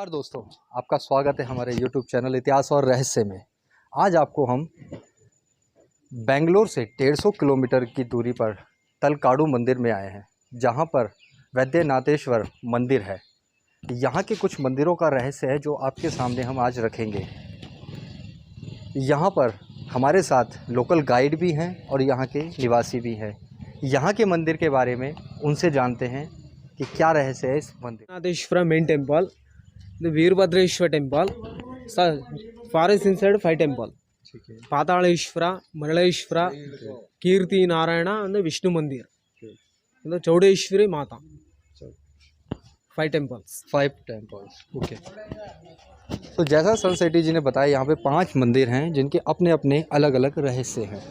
नमस्कार दोस्तों, आपका स्वागत है हमारे YouTube चैनल इतिहास और रहस्य में। आज आपको हम बेंगलोर से 150 किलोमीटर की दूरी पर तलकाडू मंदिर में आए हैं, जहां पर वैद्यनाथेश्वर मंदिर है। यहां के कुछ मंदिरों का रहस्य है जो आपके सामने हम आज रखेंगे। यहां पर हमारे साथ लोकल गाइड भी हैं और यहां के निवासी भी हैं। यहां के मंदिर के बारे में उनसे जानते हैं कि क्या रहस्य है इस मंदिर। Natheshwara main temple, the Veerbhadrashwara temple, forest inside 5 temple. ठीक है, Pataleshwara, Maraleshwara, Kirti Narayana and the Vishnu Mandir. And the Chaudeshwari Mata. 5 temples. 5 temples. Okay. तो जैसा सनसेटी जी ने बताया, यहाँ पे 5 मंदिर हैं जिनके अपने अपने अलग अलग रहस्य हैं।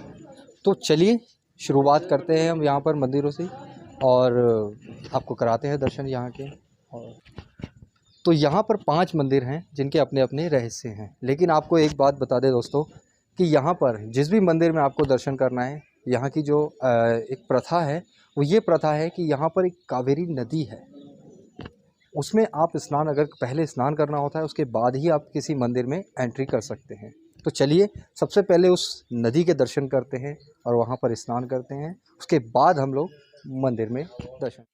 तो चलिए शुरुआत करते हैं हम यहाँ पर मंदिरों से और आपको कराते हैं दर्शन यहाँ के। और तो यहाँ पर 5 मंदिर हैं जिनके अपने अपने रहस्य हैं। लेकिन आपको एक बात बता दें दोस्तों कि यहाँ पर जिस भी मंदिर में आपको दर्शन करना है, यहाँ की जो एक प्रथा है वो ये प्रथा है कि यहाँ पर एक कावेरी नदी है। उसमें आप स्नान, अगर पहले स्नान करना होता है उसके बाद ही आप किसी मंदिर में एंट्री कर सकते हैं। तो चलिए सबसे पहले उस नदी के दर्शन करते हैं और वहाँ पर स्नान करते हैं, उसके बाद हम लोग मंदिर में दर्शन।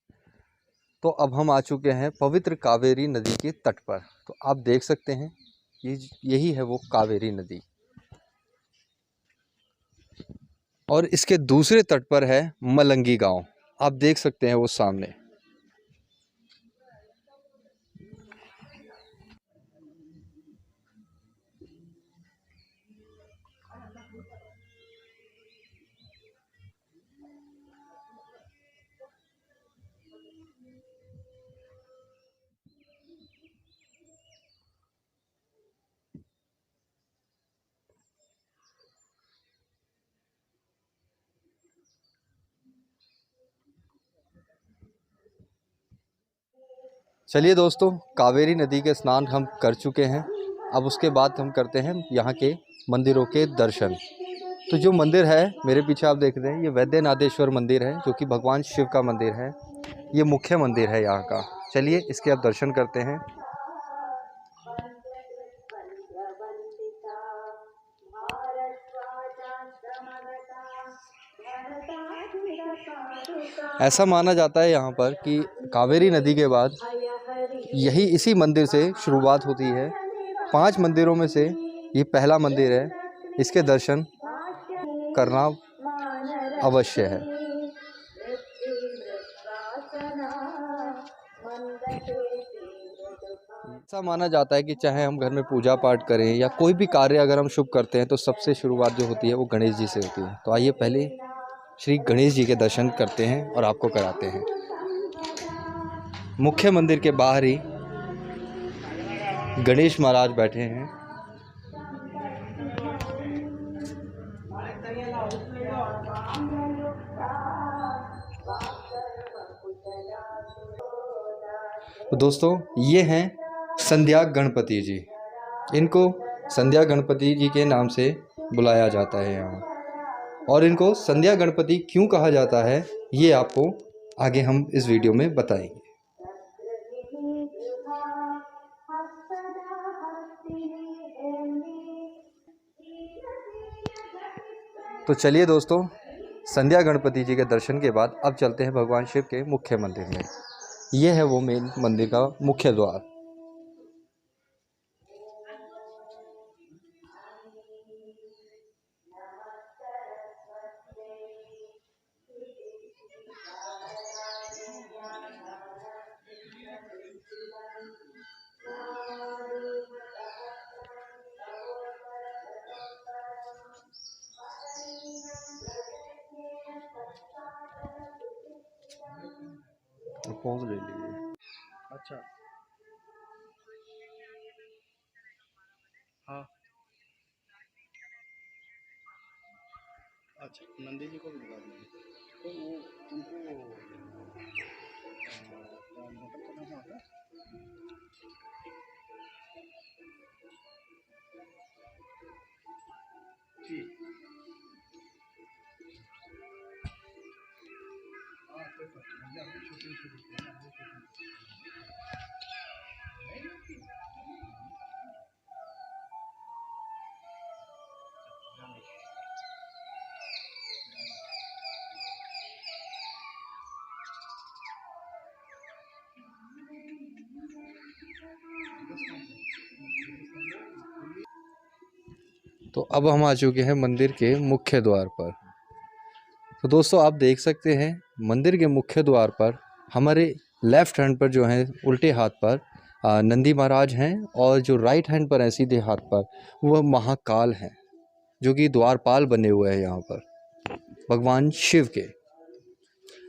तो अब हम आ चुके हैं पवित्र कावेरी नदी के तट पर। तो आप देख सकते हैं यही है वो कावेरी नदी, और इसके दूसरे तट पर है मलंगी गांव। आप देख सकते हैं वो सामने। चलिए दोस्तों, कावेरी नदी के स्नान हम कर चुके हैं। अब उसके बाद हम करते हैं यहाँ के मंदिरों के दर्शन। तो जो मंदिर है मेरे पीछे आप देख रहे हैं, ये वैद्यनाथेश्वर मंदिर है जो कि भगवान शिव का मंदिर है। ये मुख्य मंदिर है यहाँ का। चलिए इसके अब दर्शन करते हैं। ऐसा माना जाता है यहाँ पर कि कावेरी नदी के बाद इसी मंदिर से शुरुआत होती है। 5 मंदिरों में से ये पहला मंदिर है। इसके दर्शन करना अवश्य है। ऐसा माना जाता है कि चाहे हम घर में पूजा पाठ करें या कोई भी कार्य अगर हम शुभ करते हैं तो सबसे शुरुआत जो होती है वो गणेश जी से होती है। तो आइए पहले श्री गणेश जी के दर्शन करते हैं और आपको कराते हैं। मुख्य मंदिर के बाहर ही गणेश महाराज बैठे हैं। तो दोस्तों ये हैं संध्या गणपति जी। इनको संध्या गणपति जी के नाम से बुलाया जाता है यहाँ। और इनको संध्या गणपति क्यों कहा जाता है ये आपको आगे हम इस वीडियो में बताएंगे। तो चलिए दोस्तों, संध्या गणपति जी के दर्शन के बाद अब चलते हैं भगवान शिव के मुख्य मंदिर में। यह है वो मेन मंदिर का मुख्य द्वार। पॉज ले लीजिए। अच्छा हाँ अच्छा नंदी जी को भी बुला दीजिए। तो वो उनको मतलब करना होता है। ठीक हाँ कोई बात नहीं, छोटी छोटी तो अब हम आ चुके हैं मंदिर के मुख्य द्वार पर। तो दोस्तों आप देख सकते हैं मंदिर के मुख्य द्वार पर हमारे लेफ़्ट हैंड पर जो है उल्टे हाथ पर नंदी महाराज हैं, और जो राइट हैंड पर है सीधे हाथ पर वह महाकाल हैं, जो कि द्वारपाल बने हुए हैं यहाँ पर भगवान शिव के।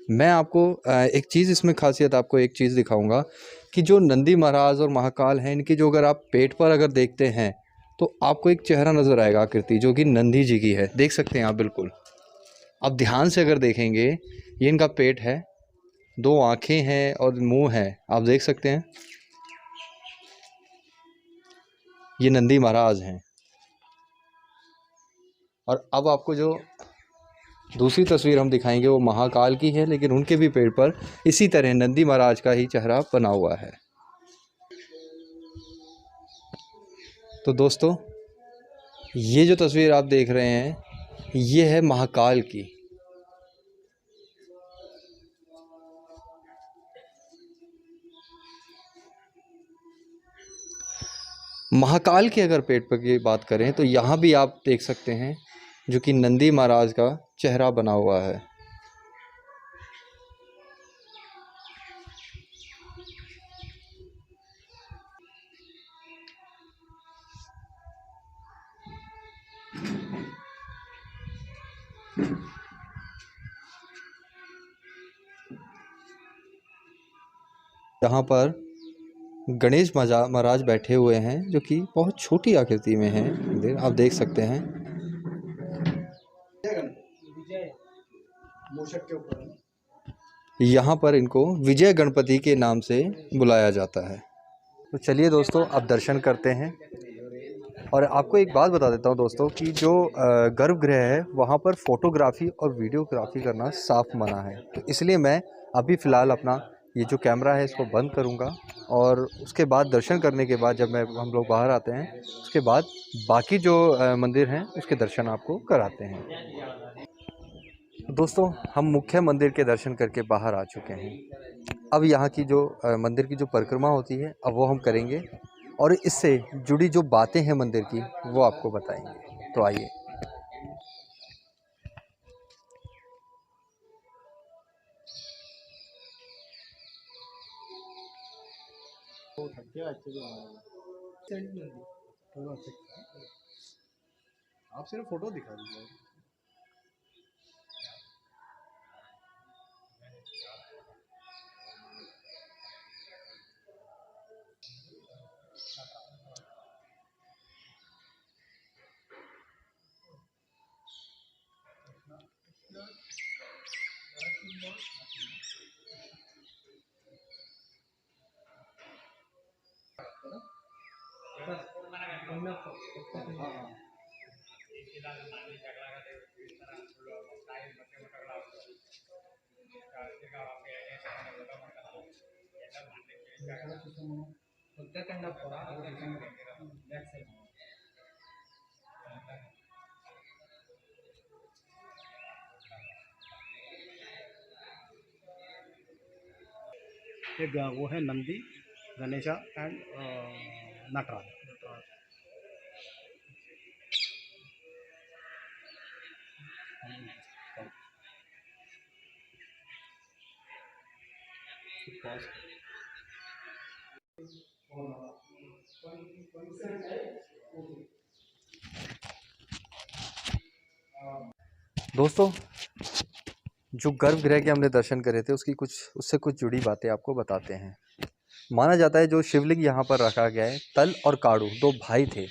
मैं आपको एक चीज़ इसमें खासियत आपको एक चीज़ दिखाऊंगा कि जो नंदी महाराज और महाकाल हैं, इनकी जो अगर आप पेट पर अगर देखते हैं तो आपको एक चेहरा नज़र आएगा आकृति, जो कि नंदी जी की है। देख सकते हैं आप बिल्कुल, आप ध्यान से अगर देखेंगे ये इनका पेट है, 2 आँखें हैं और मुंह है, आप देख सकते हैं ये नंदी महाराज हैं। और अब आपको जो दूसरी तस्वीर हम दिखाएंगे वो महाकाल की है, लेकिन उनके भी पेट पर इसी तरह नंदी महाराज का ही चेहरा बना हुआ है। तो दोस्तों ये जो तस्वीर आप देख रहे हैं ये है महाकाल की। महाकाल के अगर पेट पर की बात करें तो यहाँ भी आप देख सकते हैं जो कि नंदी महाराज का चेहरा बना हुआ है। यहाँ पर गणेश महाराज बैठे हुए हैं, जो कि बहुत छोटी आकृति में हैं, आप देख सकते हैं। यहाँ पर इनको विजय गणपति के नाम से बुलाया जाता है। तो चलिए दोस्तों अब दर्शन करते हैं। और आपको एक बात बता देता हूँ दोस्तों कि जो गर्भगृह है वहाँ पर फ़ोटोग्राफ़ी और वीडियोग्राफ़ी करना साफ मना है। तो इसलिए मैं अभी फ़िलहाल अपना ये जो कैमरा है इसको बंद करूँगा, और उसके बाद दर्शन करने के बाद जब हम लोग बाहर आते हैं उसके बाद बाकी जो मंदिर हैं उसके दर्शन आपको कराते हैं। दोस्तों हम मुख्य मंदिर के दर्शन करके बाहर आ चुके हैं। अब यहाँ की जो मंदिर की जो परिक्रमा होती है अब वो हम करेंगे, और इससे जुड़ी जो बातें हैं मंदिर की वो आपको बताएंगे। तो आइए। आप सिर्फ फोटो दिखा दीजिए। ये वो है नंदी, गणेशा एंड नटराज। दोस्तों जो गर्भगृह के हमने दर्शन करे थे उससे कुछ जुड़ी बातें आपको बताते हैं। माना जाता है जो शिवलिंग यहाँ पर रखा गया है, तल और काड़ू 2 भाई थे।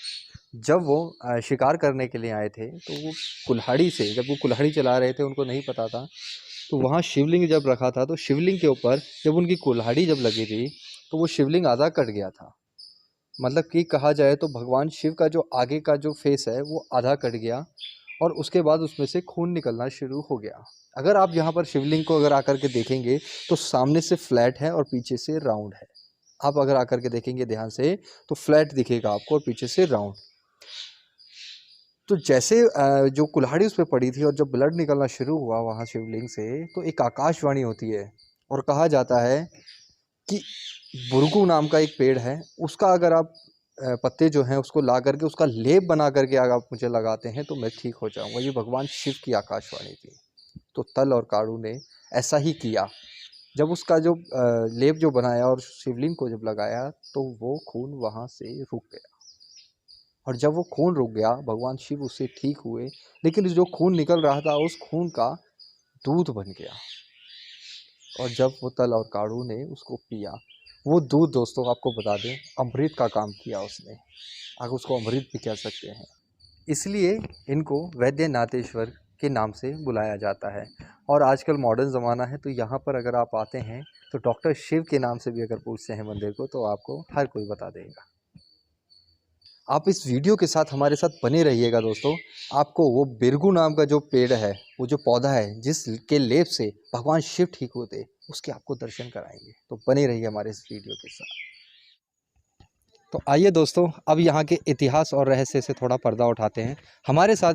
जब वो शिकार करने के लिए आए थे तो वो कुल्हाड़ी से, जब वो कुल्हाड़ी चला रहे थे उनको नहीं पता था, तो वहाँ शिवलिंग जब रखा था तो शिवलिंग के ऊपर जब उनकी कुल्हाड़ी जब लगी थी तो वो शिवलिंग आधा कट गया था। मतलब कि कहा जाए तो भगवान शिव का जो आगे का जो फेस है वो आधा कट गया, और उसके बाद उसमें से खून निकलना शुरू हो गया। अगर आप यहाँ पर शिवलिंग को अगर आकर के देखेंगे तो सामने से फ्लैट है और पीछे से राउंड है। आप अगर आकर के देखेंगे ध्यान से तो फ्लैट दिखेगा आपको और पीछे से राउंड। तो जैसे जो कुल्हाड़ी उस पर पड़ी थी और जब ब्लड निकलना शुरू हुआ वहाँ शिवलिंग से, तो एक आकाशवाणी होती है और कहा जाता है कि बुरगू नाम का एक पेड़ है, उसका अगर आप पत्ते जो हैं उसको ला करके उसका लेप बना करके अगर आप मुझे लगाते हैं तो मैं ठीक हो जाऊंगा। ये भगवान शिव की आकाशवाणी थी। तो तल और काड़ू ने ऐसा ही किया। जब उसका जो लेप जो बनाया और शिवलिंग को जब लगाया तो वो खून वहाँ से रुक गया। और जब वो खून रुक गया भगवान शिव उससे ठीक हुए, लेकिन जो खून निकल रहा था उस खून का दूध बन गया। और जब वो तल और काड़ू ने उसको पिया, वो दूध दोस्तों आपको बता दें अमृत का काम किया उसने, अगर उसको अमृत भी कह सकते हैं। इसलिए इनको वैद्यनाथेश्वर के नाम से बुलाया जाता है। और आजकल मॉडर्न ज़माना है तो यहाँ पर अगर आप आते हैं तो डॉक्टर शिव के नाम से भी अगर पूछते हैं मंदिर को तो आपको हर कोई बता देगा। आप इस वीडियो के साथ हमारे साथ बने रहिएगा दोस्तों। आपको वो बिरगू नाम का जो पेड़ है, वो जो पौधा है जिसके लेप से भगवान शिव ठीक होते, उसके आपको दर्शन कराएंगे। तो बने रहिए हमारे इस वीडियो के साथ। तो आइए दोस्तों, अब यहाँ के इतिहास और रहस्य से थोड़ा पर्दा उठाते हैं। हमारे साथ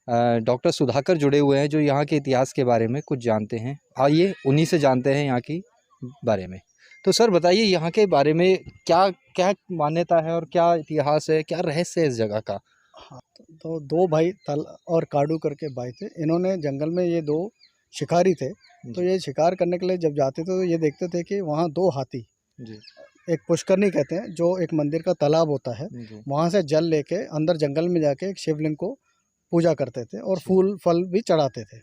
डॉक्टर सुधाकर जुड़े हुए हैं जो यहाँ के इतिहास के बारे में कुछ जानते हैं। आइए उन्हीं से जानते हैं यहाँ की बारे में। तो सर बताइए यहाँ के बारे में क्या क्या मान्यता है और क्या इतिहास है, क्या रहस्य है इस जगह का? हाँ, तो दो भाई तल और काडू करके भाई थे। इन्होंने जंगल में, ये दो शिकारी थे, तो ये शिकार करने के लिए जब जाते थे तो ये देखते थे कि वहाँ दो हाथी, जी एक पुष्करनी कहते हैं जो एक मंदिर का तालाब होता है, जी वहाँ से जल लेके अंदर जंगल में जाके एक शिवलिंग को पूजा करते थे और फूल फल भी चढ़ाते थे।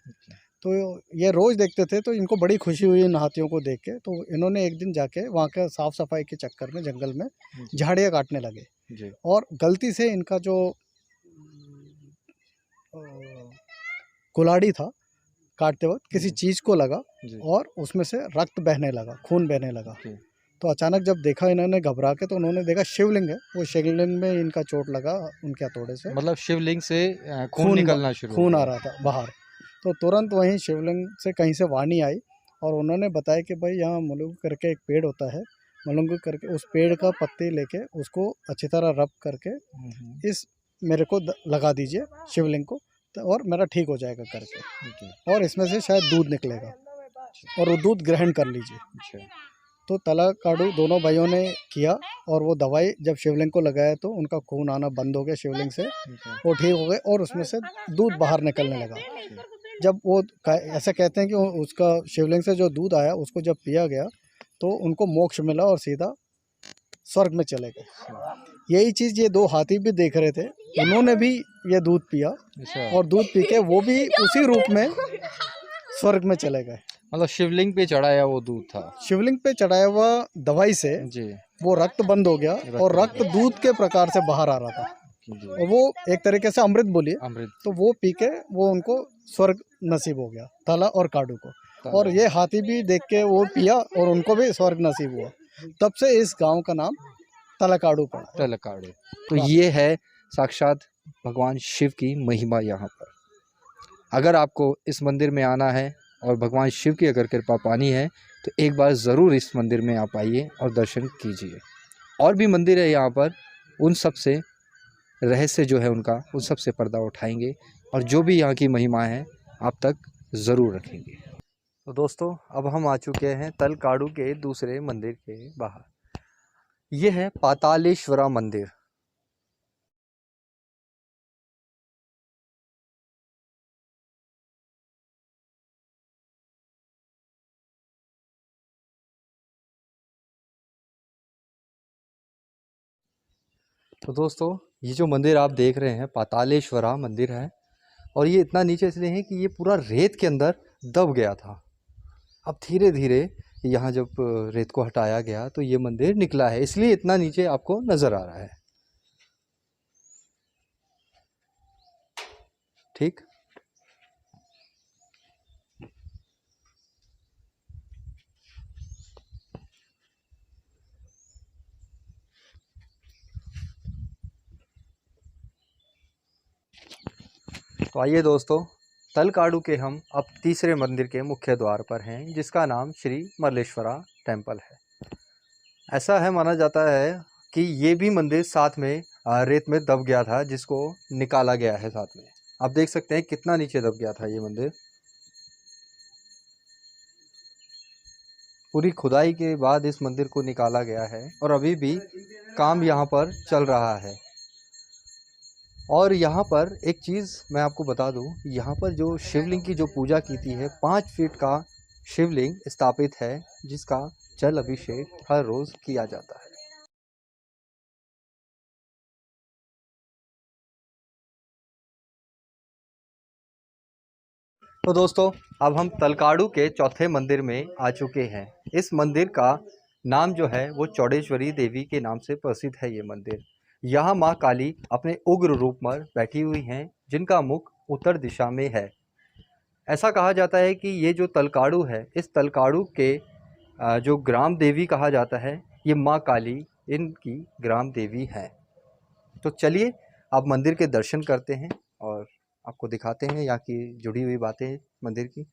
तो ये रोज़ देखते थे, तो इनको बड़ी खुशी हुई इन हाथियों को देख के। तो इन्होंने एक दिन जाके वहाँ का साफ़ सफाई के चक्कर में जंगल में झाड़ियाँ काटने लगे जी और गलती से इनका जो अ, कुल्हाड़ी था काटते वक्त किसी चीज़ को लगा जी और उसमें से रक्त बहने लगा, खून बहने लगा। जी। तो अचानक जब देखा इन्होंने घबरा के, तो उन्होंने देखा शिवलिंग है, वो शिवलिंग में इनका चोट लगा उनके हथौड़े से, मतलब शिवलिंग से खून निकलना शुरू हो खून आ गया। रहा था बाहर। तो तुरंत वहीं शिवलिंग से कहीं से वाणी आई और उन्होंने बताया कि भाई यहाँ मलुंग करके एक पेड़ होता है, मलुंग करके उस पेड़ का पत्ते लेके उसको अच्छी तरह रब करके इस मेरे को लगा दीजिए शिवलिंग को, तो और मेरा ठीक हो जाएगा करके, और इसमें से शायद दूध निकलेगा और वो दूध ग्रहण कर लीजिए। अच्छा तो तला काडू दोनों भाइयों ने किया और वो दवाई जब शिवलिंग को लगाया तो उनका खून आना बंद हो गया शिवलिंग से, वो ठीक हो गए और उसमें से दूध बाहर निकलने लगा। जब वो ऐसा कहते हैं कि उसका शिवलिंग से जो दूध आया उसको जब पिया गया तो उनको मोक्ष मिला और सीधा स्वर्ग में चले गए। यही चीज़ ये दो हाथी भी देख रहे थे, उन्होंने भी ये दूध पिया अच्छा। और दूध पी के वो भी उसी रूप में स्वर्ग में चले गए। मतलब शिवलिंग पे चढ़ाया वो दूध था। शिवलिंग पे चढ़ाया हुआ दवाई से जी वो रक्त बंद हो गया और रक्त दूध के प्रकार से बाहर आ रहा था जी। और वो एक तरीके से अमृत बोलिए, अमृत। तो वो पी के वो उनको स्वर्ग नसीब हो गया, तला और काडू को। और ये हाथी भी देख के वो पिया और उनको भी स्वर्ग नसीब हुआ। तब से इस गांव का नाम तलाकाडू पड़ा। तलकाड़ू। तो ये है साक्षात भगवान शिव की महिमा यहाँ पर। अगर आपको इस मंदिर में आना है और भगवान शिव की अगर कृपा पानी है तो एक बार ज़रूर इस मंदिर में आप आइए और दर्शन कीजिए। और भी मंदिर है यहाँ पर, उन सब से रहस्य जो है उनका, उन सब से पर्दा उठाएंगे और जो भी यहाँ की महिमा है आप तक ज़रूर रखेंगे। तो दोस्तों अब हम आ चुके हैं तलकाडू के दूसरे मंदिर के बाहर। ये है पातालेश्वरा मंदिर। तो दोस्तों ये जो मंदिर आप देख रहे हैं पातालेश्वरा मंदिर है, और ये इतना नीचे इसलिए है कि ये पूरा रेत के अंदर दब गया था। अब धीरे धीरे यहाँ जब रेत को हटाया गया तो ये मंदिर निकला है, इसलिए इतना नीचे आपको नज़र आ रहा है। ठीक। तो आइए दोस्तों, तलकाडू के हम अब तीसरे मंदिर के मुख्य द्वार पर हैं जिसका नाम श्री मल्लेश्वरा टेम्पल है। ऐसा है माना जाता है कि ये भी मंदिर साथ में रेत में दब गया था जिसको निकाला गया है साथ में। आप देख सकते हैं कितना नीचे दब गया था ये मंदिर। पूरी खुदाई के बाद इस मंदिर को निकाला गया है और अभी भी काम यहाँ पर चल रहा है। और यहाँ पर एक चीज़ मैं आपको बता दूँ, यहाँ पर जो शिवलिंग की जो पूजा की थी है, 5 फीट का शिवलिंग स्थापित है, जिसका जल अभिषेक हर रोज़ किया जाता है। तो दोस्तों, अब हम तलकाड़ू के चौथे मंदिर में आ चुके हैं। इस मंदिर का नाम जो है वो चौड़ेश्वरी देवी के नाम से प्रसिद्ध है ये मंदिर। यहाँ माँ काली अपने उग्र रूप में बैठी हुई हैं, जिनका मुख उत्तर दिशा में है। ऐसा कहा जाता है कि ये जो तलकाड़ू है, इस तलकाड़ू के जो ग्राम देवी कहा जाता है, ये माँ काली इनकी ग्राम देवी है। तो चलिए आप मंदिर के दर्शन करते हैं और आपको दिखाते हैं यहाँ की जुड़ी हुई बातें मंदिर की।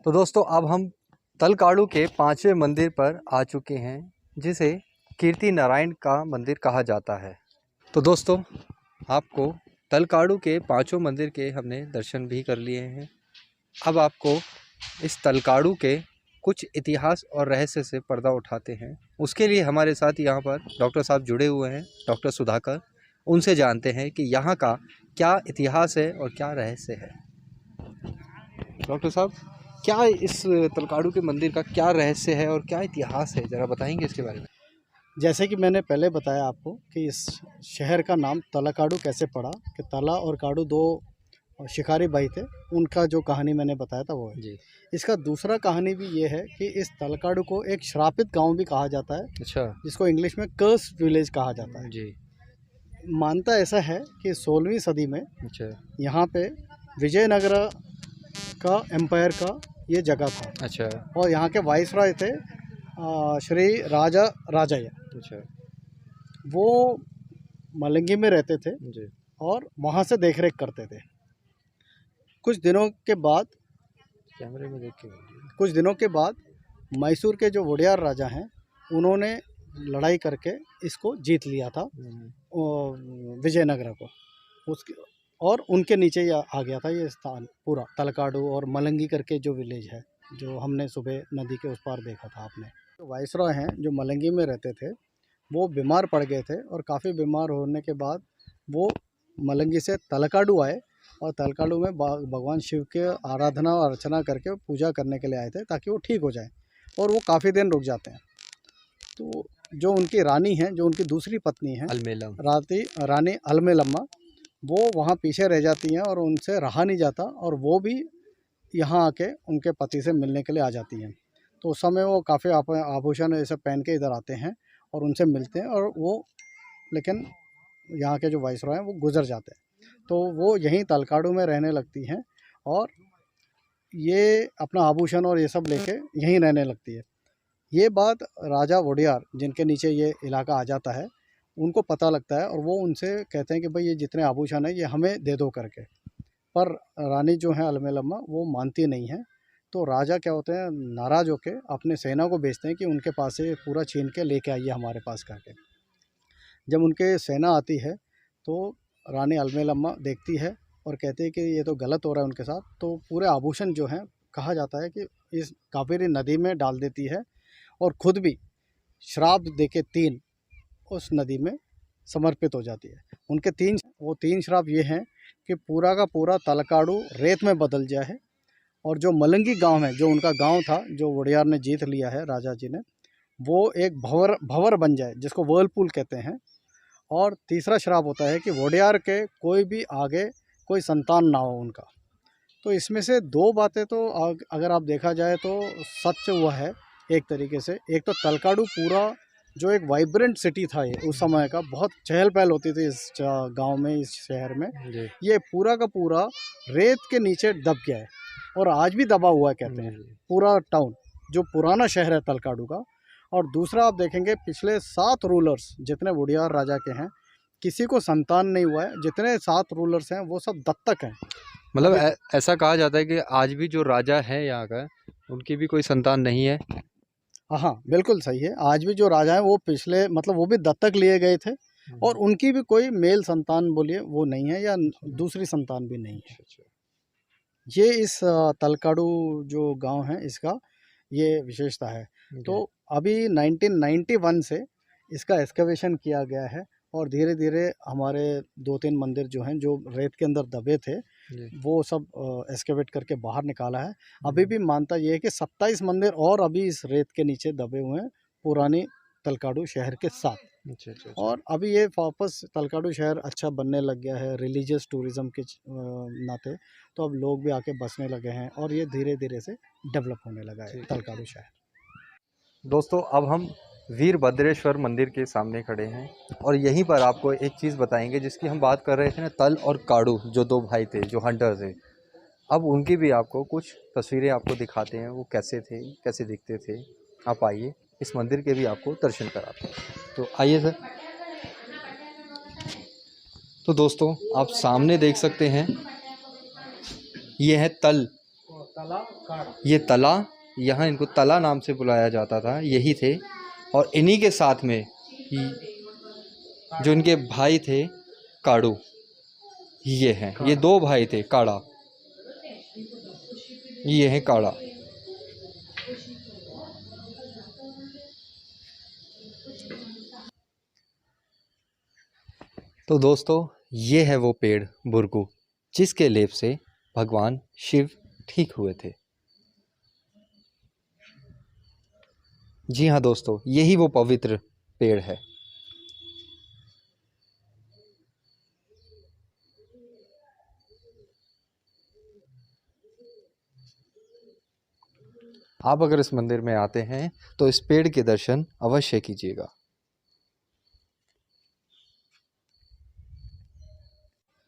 तो दोस्तों, अब हम तलकाड़ू के 5वें मंदिर पर आ चुके हैं, जिसे कीर्ति नारायण का मंदिर कहा जाता है। तो दोस्तों, आपको तलकाड़ू के 5 मंदिर के हमने दर्शन भी कर लिए हैं। अब आपको इस तलकाड़ू के कुछ इतिहास और रहस्य से पर्दा उठाते हैं। उसके लिए हमारे साथ यहाँ पर डॉक्टर साहब जुड़े हुए हैं, डॉक्टर सुधाकर। उनसे जानते हैं कि यहाँ का क्या इतिहास है और क्या रहस्य है। डॉक्टर साहब, क्या इस तलकाड़ू के मंदिर का क्या रहस्य है और क्या इतिहास है, ज़रा बताएंगे इसके बारे में। जैसे कि मैंने पहले बताया आपको कि इस शहर का नाम तलाकाडू कैसे पड़ा, कि तला और काडू 2 शिकारी भाई थे, उनका जो कहानी मैंने बताया था वो है जी। इसका दूसरा कहानी भी ये है कि इस तलकाडू को एक श्रापित गांव भी कहा जाता है, अच्छा। जिसको इंग्लिश में कर्स विलेज कहा जाता है। जी। मानता ऐसा है कि 16वीं सदी में अच्छा। यहाँ पे विजयनगर का एम्पायर का ये जगह था। अच्छा। और यहाँ के वाइसरॉय थे श्री राजा राजయ్య। अच्छा। वो मलंगी में रहते थे जी। और वहाँ से देखरेख करते थे। कुछ दिनों के बाद कैमरे में देख के मैसूर के जो वोडियार राजा हैं, उन्होंने लड़ाई करके इसको जीत लिया था, विजयनगर को। उसके और उनके नीचे ही आ गया था ये स्थान पूरा, तलकाडू और मलंगी करके जो विलेज है, जो हमने सुबह नदी के उस पार देखा था आपने। तो वाइसरॉय हैं जो मलंगी में रहते थे, वो बीमार पड़ गए थे और काफ़ी बीमार होने के बाद वो मलंगी से तलकाडू आए और तलकाडू में भगवान शिव के आराधना और अर्चना करके पूजा करने के लिए आए थे, ताकि वो ठीक हो जाए। और वो काफ़ी दिन रुक जाते हैं। तो जो उनकी रानी हैं, जो उनकी दूसरी पत्नी हैं अलमेलम, रानी अलमेलम्मा, वो वहाँ पीछे रह जाती हैं और उनसे रहा नहीं जाता, और वो भी यहाँ आके उनके पति से मिलने के लिए आ जाती हैं। तो उस समय वो काफ़ी आभूषण ऐसे पहन के इधर आते हैं और उनसे मिलते हैं, और वो लेकिन यहाँ के जो वाइसरॉय हैं वो गुजर जाते हैं। तो वो यहीं तलकाडू में रहने लगती हैं और ये अपना आभूषण और ये सब लेके यहीं रहने लगती है। ये बात राजा वोडियार, जिनके नीचे ये इलाका आ जाता है, उनको पता लगता है और वो उनसे कहते हैं कि भाई ये जितने आभूषण हैं ये हमें दे दो करके। पर रानी जो है अलमेलम्मा, वो मानती नहीं है। तो राजा क्या होते हैं, नाराज़ होके अपने सेना को भेजते हैं कि उनके पास से पूरा छीन के लेके आइए हमारे पास करके। जब उनके सेना आती है तो रानी अलमेलम्मा देखती है और कहती है कि ये तो गलत हो रहा है उनके साथ। तो पूरे आभूषण जो हैं, कहा जाता है कि इस कावेरी नदी में डाल देती है और ख़ुद भी श्राप देके 3 उस नदी में समर्पित हो जाती है। उनके 3 श्राप ये हैं कि पूरा का पूरा तलकाडू रेत में बदल जाए, और जो मलंगी गांव है, जो उनका गांव था, जो वोडियार ने जीत लिया है राजा जी ने, वो एक भंवर बन जाए, जिसको वर्लपूल कहते हैं। और तीसरा श्राप होता है कि वोडियार के कोई भी आगे कोई संतान ना हो उनका। तो इसमें से 2 बातें तो अगर आप देखा जाए तो सच हुआ है एक तरीके से। एक तो तलकाडू पूरा जो एक वाइब्रेंट सिटी था, ये उस समय का बहुत चहल पहल होती थी इस गांव में, इस शहर में। ये पूरा का पूरा रेत के नीचे दब गया है और आज भी दबा हुआ है कहते हैं, पूरा टाउन जो पुराना शहर है तलकाडू का। और दूसरा आप देखेंगे, पिछले 7 रूलर्स जितने वोडियार राजा के हैं, किसी को संतान नहीं हुआ है। जितने 7 रूलर्स हैं वो सब दत्तक हैं। मतलब ऐसा कहा जाता है कि आज भी जो राजा है यहाँ का, उनकी भी कोई संतान नहीं है। हाँ, बिल्कुल सही है। आज भी जो राजा हैं वो पिछले, मतलब वो भी दत्तक लिए गए थे और उनकी भी कोई मेल संतान बोलिए वो नहीं है या दूसरी संतान भी नहीं है। ये इस तलकाड़ू जो गांव है इसका ये विशेषता है। तो अभी 1991 से इसका एक्सकवेशन किया गया है और धीरे धीरे हमारे 2-3 मंदिर जो हैं जो रेत के अंदर दबे थे वो सब एक्सकवेट करके बाहर निकाला है। अभी भी मानता ये है कि 27 मंदिर और अभी इस रेत के नीचे दबे हुए हैं पुरानी तलकाड़ू शहर के साथ। और अभी ये वापस तलकाड़ू शहर अच्छा बनने लग गया है रिलीजियस टूरिज़्म के नाते, तो अब लोग भी आके बसने लगे हैं और ये धीरे धीरे से डेवलप होने लगा है तलकाड़ू शहर। दोस्तों अब हम वीरभद्रेश्वर मंदिर के सामने खड़े हैं और यहीं पर आपको एक चीज़ बताएंगे जिसकी हम बात कर रहे थे ना, तल और काड़ू जो 2 भाई थे जो हंटर थे। अब उनकी भी आपको कुछ तस्वीरें आपको दिखाते हैं, वो कैसे थे, कैसे दिखते थे। आप आइए, इस मंदिर के भी आपको दर्शन कराते हैं। तो आइए सर। तो दोस्तों आप सामने देख सकते हैं, ये है तल, ये तला, यहाँ इनको तला नाम से बुलाया जाता था, यही थे। और इन्हीं के साथ में जो इनके भाई थे काड़ू, ये हैं, ये 2 भाई थे काड़ा, ये है काड़ा। तो दोस्तों ये है वो पेड़ बुरगू जिसके लेप से भगवान शिव ठीक हुए थे। जी हाँ दोस्तों, यही वो पवित्र पेड़ है। आप अगर इस मंदिर में आते हैं तो इस पेड़ के दर्शन अवश्य कीजिएगा।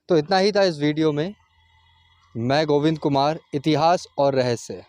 तो इतना ही था इस वीडियो में। मैं गोविंद कुमार, इतिहास और रहस्य।